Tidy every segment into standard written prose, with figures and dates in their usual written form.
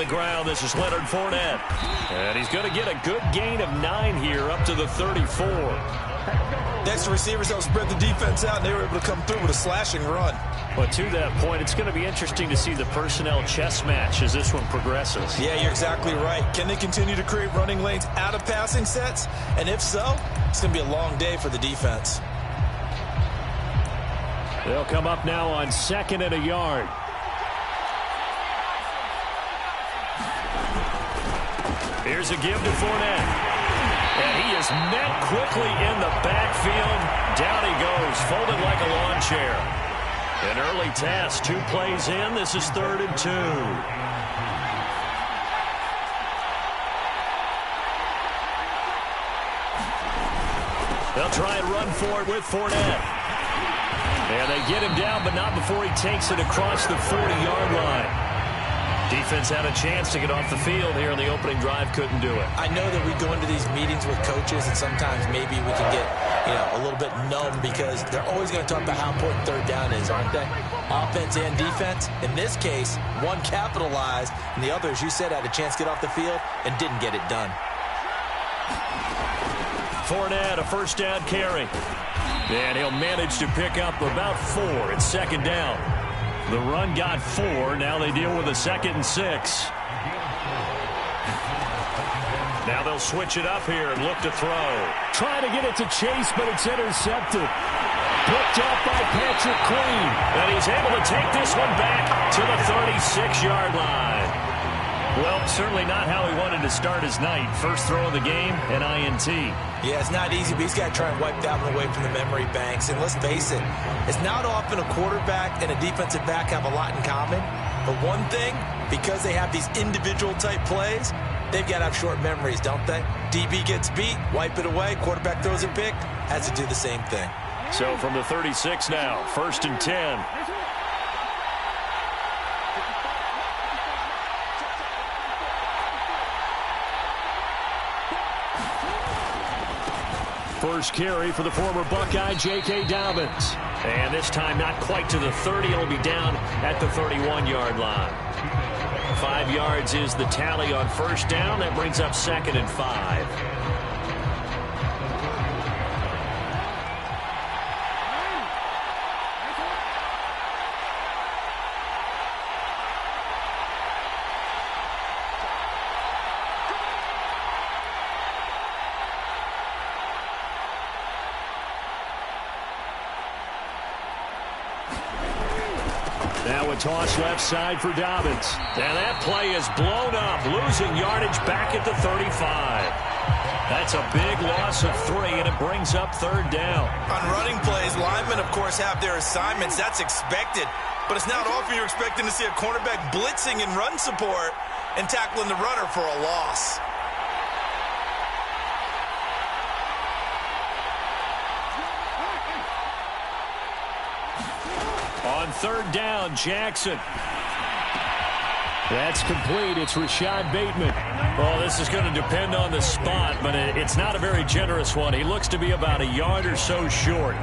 the ground. This is Leonard Fournette. And he's going to get a good gain of 9 here up to the 34. Next, the receivers help spread the defense out, and they were able to come through with a slashing run. But to that point, it's going to be interesting to see the personnel chess match as this one progresses. Yeah, you're exactly right. Can they continue to create running lanes out of passing sets? And if so, it's going to be a long day for the defense. They'll come up now on 2nd and a yard. Here's a give to Fournette. And he is met quickly in the backfield. Down he goes, folded like a lawn chair. An early task, 2 plays in. This is 3rd and 2. They'll try and run for it with Fournette. And they get him down, but not before he takes it across the 40-yard line. Defense had a chance to get off the field here in the opening drive, couldn't do it. I know that we go into these meetings with coaches, and sometimes maybe we can get, a little bit numb because they're always going to talk about how important 3rd down is, aren't they? Offense and defense. In this case, one capitalized, and the other, as you said, had a chance to get off the field and didn't get it done. Fournette, a 1st down carry. And he'll manage to pick up about 4. It's 2nd down. The run got 4. Now they deal with a 2nd and 6. Now they'll switch it up here and look to throw. Trying to get it to Chase, but it's intercepted. Picked up by Patrick Queen. And he's able to take this one back to the 36-yard line. Well, certainly not how he wanted to start his night. First throw of the game, an INT. Yeah, it's not easy, but he's got to try and wipe that one away from the memory banks. And let's face it, it's not often a quarterback and a defensive back have a lot in common. But one thing, because they have these individual type plays, they've got to have short memories, don't they? DB gets beat, wipe it away, quarterback throws a pick, has to do the same thing. So from the 36 now, 1st and 10. First carry for the former Buckeye, J.K. Dobbins. And this time not quite to the 30. It'll be down at the 31-yard line. 5 yards is the tally on 1st down. That brings up 2nd and 5. Now a toss left side for Dobbins. And that play is blown up, losing yardage back at the 35. That's a big loss of 3, and it brings up 3rd down. On running plays, linemen, of course, have their assignments. That's expected. But it's not often you're expecting to see a cornerback blitzing in run support and tackling the runner for a loss. On 3rd down, Jackson. That's complete. It's Rashad Bateman. Well, this is going to depend on the spot, but it's not a very generous one. He looks to be about a yard or so short.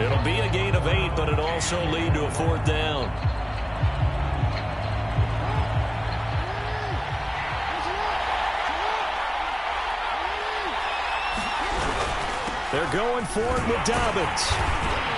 It'll be a gain of 8, but it'll also lead to a 4th down. They're going for it with Dobbins.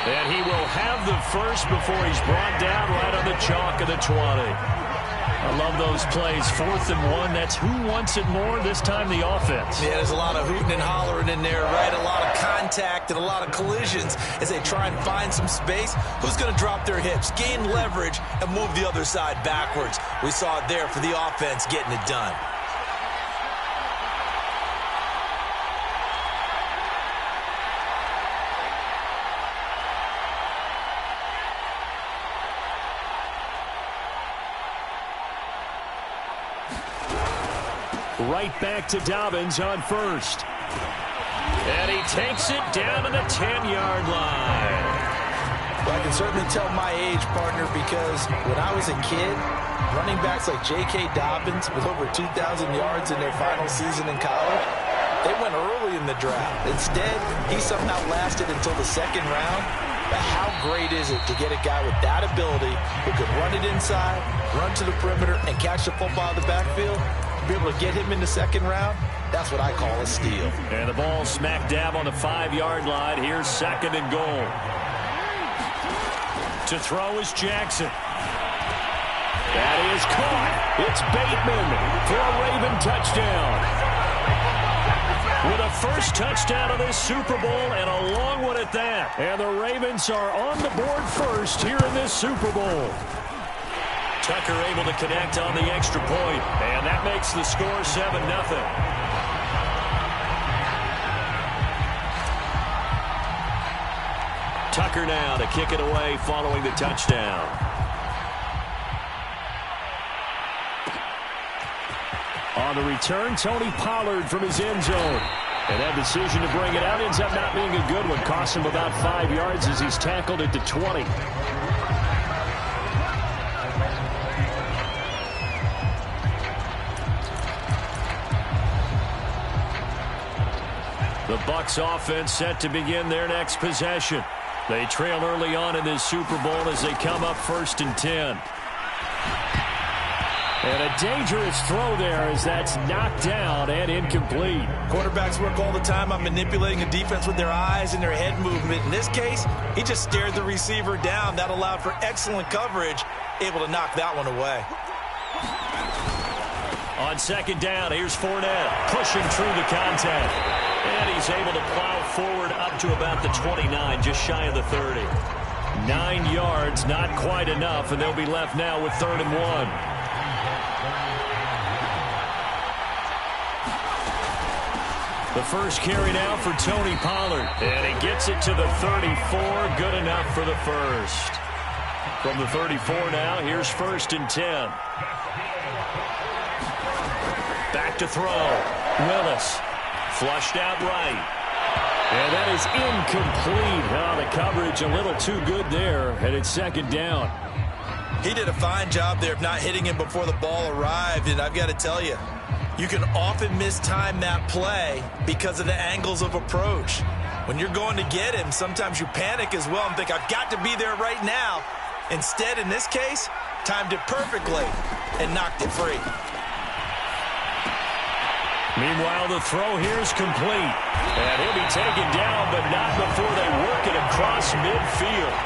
And he will have the first before he's brought down right on the chalk of the 20. I love those plays. 4th and 1. That's who wants it more, this time the offense. Yeah, there's a lot of hooting and hollering in there, right? A lot of contact and a lot of collisions as they try and find some space. Who's going to drop their hips, gain leverage, and move the other side backwards? We saw it there for the offense getting it done. Right back to Dobbins on 1st. And he takes it down to the 10-yard line. Well, I can certainly tell my age, partner, because when I was a kid, running backs like J.K. Dobbins with over 2,000 yards in their final season in college, they went early in the draft. Instead, he somehow lasted until the 2nd round. But how great is it to get a guy with that ability who can run it inside, run to the perimeter, and catch the football out of the backfield? Be able to get him in the second round, that's what I call a steal. And the ball smack dab on the 5-yard line. Here's 2nd and goal. To throw is Jackson. That is caught. It's Bateman for a Raven touchdown. With a first touchdown of this Super Bowl and a long one at that. And the Ravens are on the board first here in this Super Bowl. Tucker able to connect on the extra point. And that makes the score 7-0. Tucker now to kick it away following the touchdown. On the return, Tony Pollard from his end zone. And that decision to bring it out ends up not being a good one. Costs him about 5 yards as he's tackled at the 20. The Bucs offense set to begin their next possession. They trail early on in this Super Bowl as they come up 1st and 10. And a dangerous throw there as that's knocked down and incomplete. Quarterbacks work all the time on manipulating a defense with their eyes and their head movement. In this case, he just stared the receiver down. That allowed for excellent coverage, able to knock that one away. On 2nd down, here's Fournette pushing through the contact. And he's able to plow forward up to about the 29, just shy of the 30. 9 yards, not quite enough, and they'll be left now with 3rd and 1. The first carry now for Tony Pollard. And he gets it to the 34. Good enough for the first. From the 34 now, here's 1st and 10. Back to throw. Willis. Flushed out right. And that is incomplete. Oh, the coverage a little too good there. And it's 2nd down. He did a fine job there of not hitting him before the ball arrived. And I've got to tell you, you can often mistime that play because of the angles of approach. When you're going to get him, sometimes you panic as well and think, I've got to be there right now. Instead, in this case, timed it perfectly and knocked it free. Meanwhile, the throw here is complete. And he'll be taken down, but not before they work it across midfield.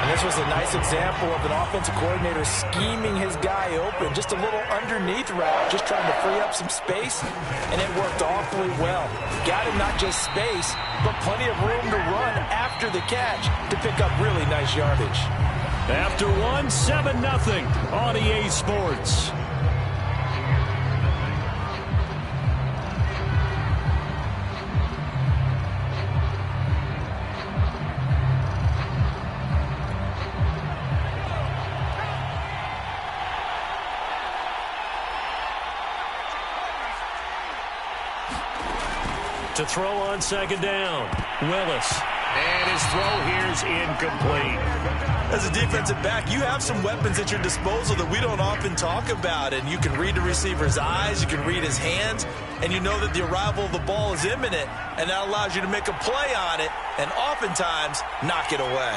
And this was a nice example of an offensive coordinator scheming his guy open. Just a little underneath route, just trying to free up some space, and it worked awfully well. Got him not just space, but plenty of room to run after the catch to pick up really nice yardage. After 7-0 on EA Sports. To throw on 2nd down. Willis. And his throw here's incomplete. As a defensive back, you have some weapons at your disposal that we don't often talk about. And you can read the receiver's eyes, you can read his hands, and you know that the arrival of the ball is imminent. And that allows you to make a play on it and oftentimes knock it away.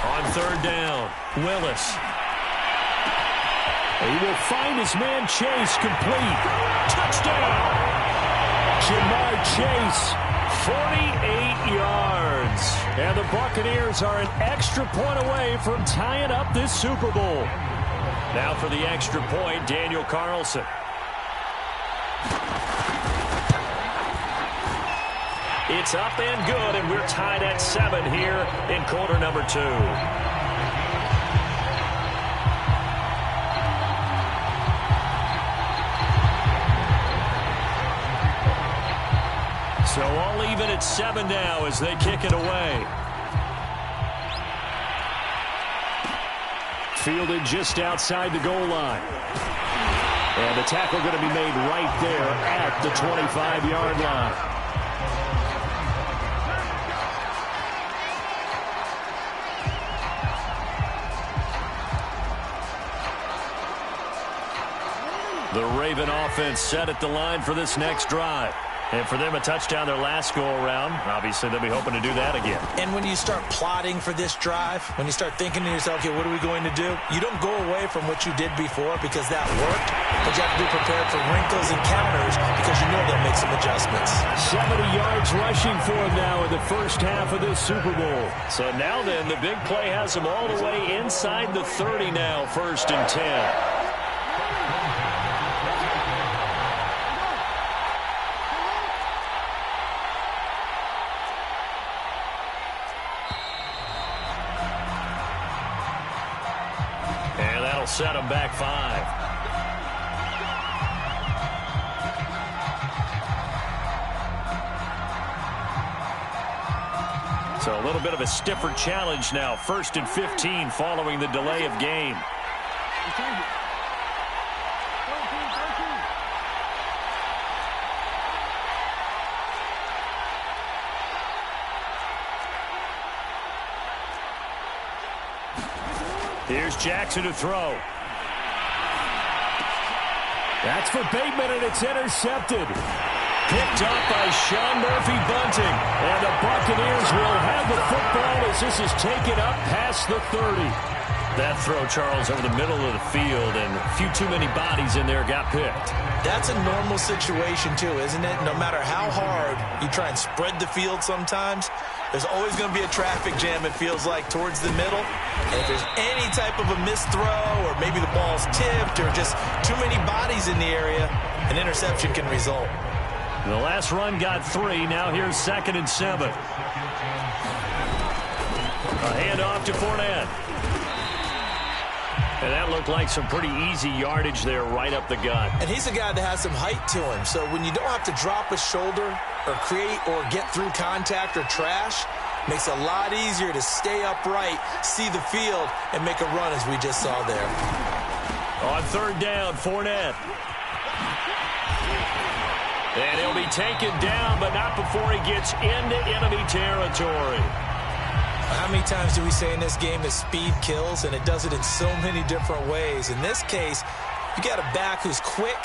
On 3rd down, Willis. He will find his man Chase complete. Touchdown! Jamar Chase, 48 yards. And the Buccaneers are an extra point away from tying up this Super Bowl. Now for the extra point, Daniel Carlson. It's up and good, and we're tied at 7 here in quarter number 2. So all even at 7 now as they kick it away. Fielded just outside the goal line. And the tackle going to be made right there at the 25-yard line. The Raven offense set at the line for this next drive. And for them, a touchdown their last go-around. Obviously, they'll be hoping to do that again. And when you start plotting for this drive, when you start thinking to yourself, okay, what are we going to do? You don't go away from what you did before because that worked, but you have to be prepared for wrinkles and counters because you know they'll make some adjustments. 70 yards rushing for him now in the first half of this Super Bowl. So now then, the big play has him all the way inside the 30 now, 1st and 10. Set him back 5. So a little bit of a stiffer challenge now. 1st and 15 following the delay of game. Here's Jackson to throw. That's for Bateman, and it's intercepted. Picked up by Sean Murphy-Bunting. And the Buccaneers will have the football as this is taken up past the 30. That throw, Charles, over the middle of the field, and a few too many bodies in there got picked. That's a normal situation, too, isn't it? No matter how hard you try and spread the field sometimes, there's always going to be a traffic jam, it feels like, towards the middle. And if there's any type of a missed throw or maybe the ball's tipped or just too many bodies in the area, an interception can result. The last run got 3. Now here's 2nd and 7. A handoff to Fournette. And that looked like some pretty easy yardage there right up the gut. And he's a guy that has some height to him. So when you don't have to drop a shoulder or create or get through contact or trash, makes it a lot easier to stay upright, see the field, and make a run as we just saw there. On 3rd down, Fournette. And he'll be taken down, but not before he gets into enemy territory. How many times do we say in this game that speed kills, and it does it in so many different ways? In this case, you got a back who's quick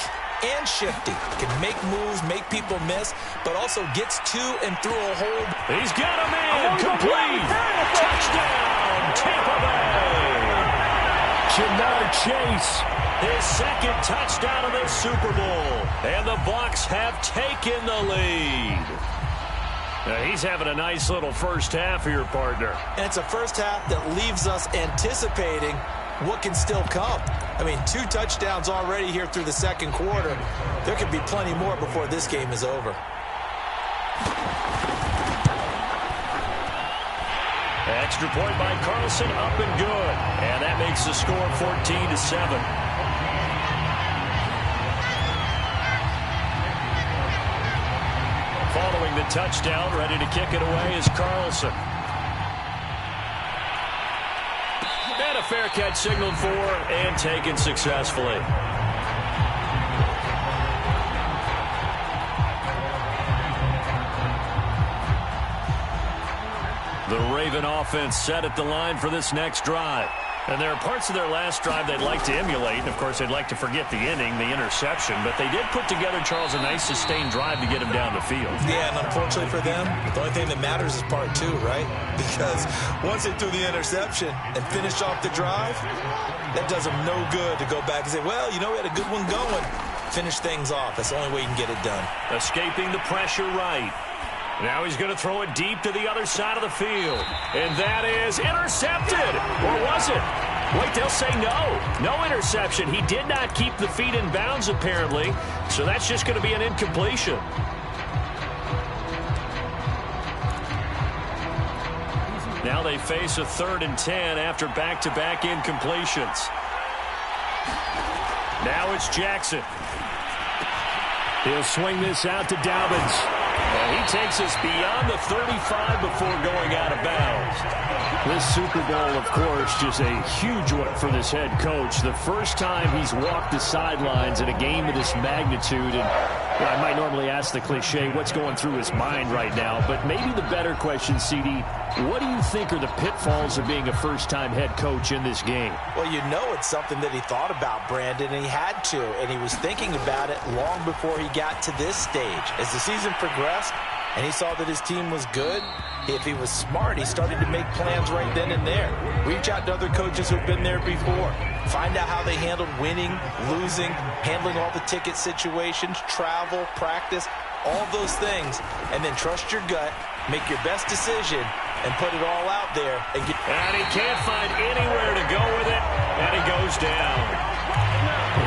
and shifty, can make moves, make people miss, but also gets to and through a hold. He's got a man complete. Touchdown, Tampa Bay. Jamar Chase, his 2nd touchdown of the Super Bowl. And the Bucs have taken the lead. Now he's having a nice little first half here, partner. And it's a first half that leaves us anticipating what can still come. I mean, 2 touchdowns already here through the 2nd quarter. There could be plenty more before this game is over. Extra point by Carlson, up and good. And that makes the score 14-7. Following the touchdown, ready to kick it away is Carlson. And a fair catch signaled for and taken successfully. The Raven offense set at the line for this next drive. And there are parts of their last drive they'd like to emulate. And, of course, they'd like to forget the inning, the interception. But they did put together, Charles, a nice sustained drive to get him down the field. Yeah, and unfortunately for them, the only thing that matters is part 2, right? Because once they threw the interception and finished off the drive, that does them no good to go back and say, well, you know, we had a good one going. Finish things off. That's the only way you can get it done. Escaping the pressure right. Now he's going to throw it deep to the other side of the field. And that is intercepted. Or was it? Wait, they'll say no. No interception. He did not keep the feet in bounds, apparently. So that's just going to be an incompletion. Now they face a 3rd and 10 after back-to-back incompletions. Now it's Jackson. He'll swing this out to Dobbins. And he takes us beyond the 35 before going out of bounds. This Super Bowl, of course, just a huge one for this head coach. The first time he's walked the sidelines in a game of this magnitude. And I might normally ask the cliche, what's going through his mind right now? But maybe the better question, CD, what do you think are the pitfalls of being a first-time head coach in this game? Well, you know it's something that he thought about, Brandon, and he had to. And he was thinking about it long before he got to this stage. As the season progressed, and he saw that his team was good, if he was smart, he started to make plans right then and there. Reach out to other coaches who've been there before. Find out how they handled winning, losing, handling all the ticket situations, travel, practice, all those things. And then trust your gut, make your best decision, and put it all out there. And he can't find anywhere to go with it, and he goes down.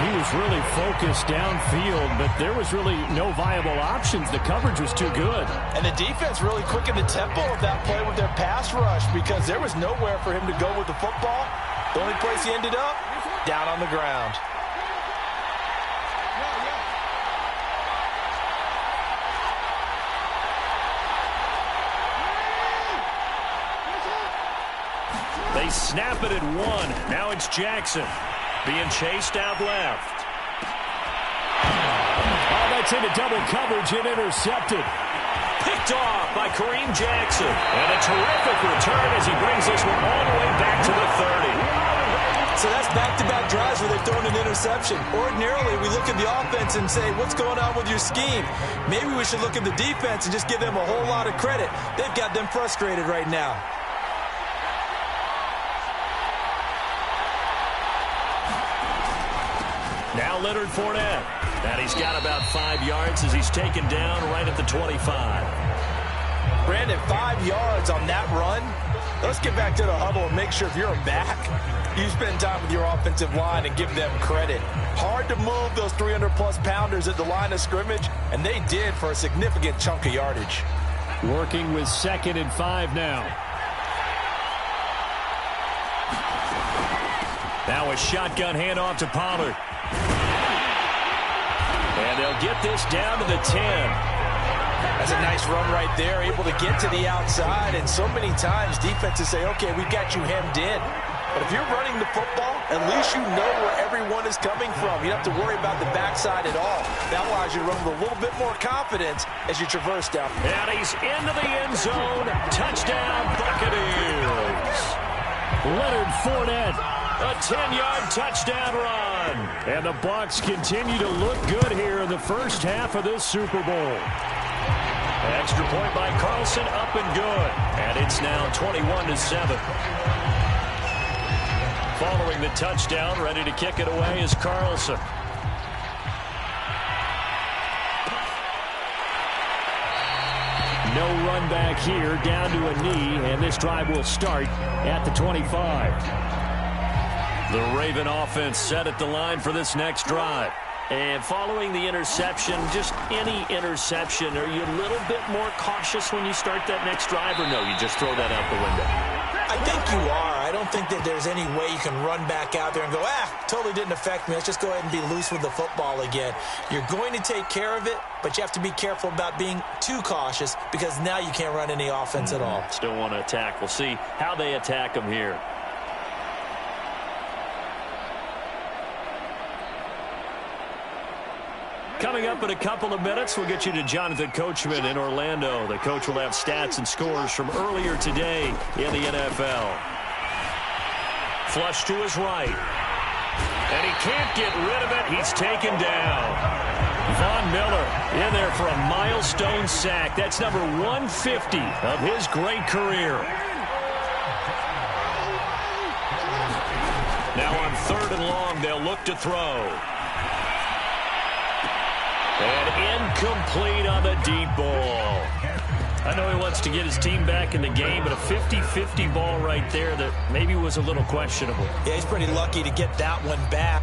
He was really focused downfield, but there was really no viable options. The coverage was too good. And the defense really quickened the tempo of that play with their pass rush because there was nowhere for him to go with the football. The only place he ended up, down on the ground. They snap it at 1. Now it's Jackson. Being chased out left. Oh, that's into double coverage and intercepted. Picked off by Kareem Jackson. And a terrific return as he brings this one all the way back to the 30. So that's back-to-back drives where they've thrown an interception. Ordinarily, we look at the offense and say, what's going on with your scheme? Maybe we should look at the defense and just give them a whole lot of credit. They've got them frustrated right now. Now Leonard Fournette. And he's got about 5 yards as he's taken down right at the 25. Brandon, 5 yards on that run. Let's get back to the huddle and make sure if you're a back, you spend time with your offensive line and give them credit. Hard to move those 300-plus pounders at the line of scrimmage, and they did for a significant chunk of yardage. Working with 2nd and 5 now. Now a shotgun handoff to Pollard. And they'll get this down to the 10. That's a nice run right there, able to get to the outside. And so many times defenses say, okay, we've got you hemmed in. But if you're running the football, at least you know where everyone is coming from. You don't have to worry about the backside at all. That allows you to run with a little bit more confidence as you traverse down. And he's into the end zone. Touchdown, Buccaneers. Leonard Fournette. A 10-yard touchdown run. And the Bucs continue to look good here in the first half of this Super Bowl. Extra point by Carlson, up and good. And it's now 21-7. Following the touchdown, ready to kick it away is Carlson. No run back here, down to a knee, and this drive will start at the 25. The Raven offense set at the line for this next drive. And following the interception, just any interception, are you a little bit more cautious when you start that next drive, or no, you just throw that out the window? I think you are. I don't think that there's any way you can run back out there and go, totally didn't affect me. Let's just go ahead and be loose with the football again. You're going to take care of it, but you have to be careful about being too cautious because now you can't run any offense at all. Still want to attack. We'll see how they attack them here. Coming up in a couple of minutes, we'll get you to Jonathan Coachman in Orlando. The coach will have stats and scores from earlier today in the NFL. Flush to his right. And he can't get rid of it. He's taken down. Von Miller in there for a milestone sack. That's number 150 of his great career. Now on 3rd and long, they'll look to throw. And incomplete on the deep ball. I know he wants to get his team back in the game, but a 50-50 ball right there that maybe was a little questionable. Yeah, he's pretty lucky to get that one back.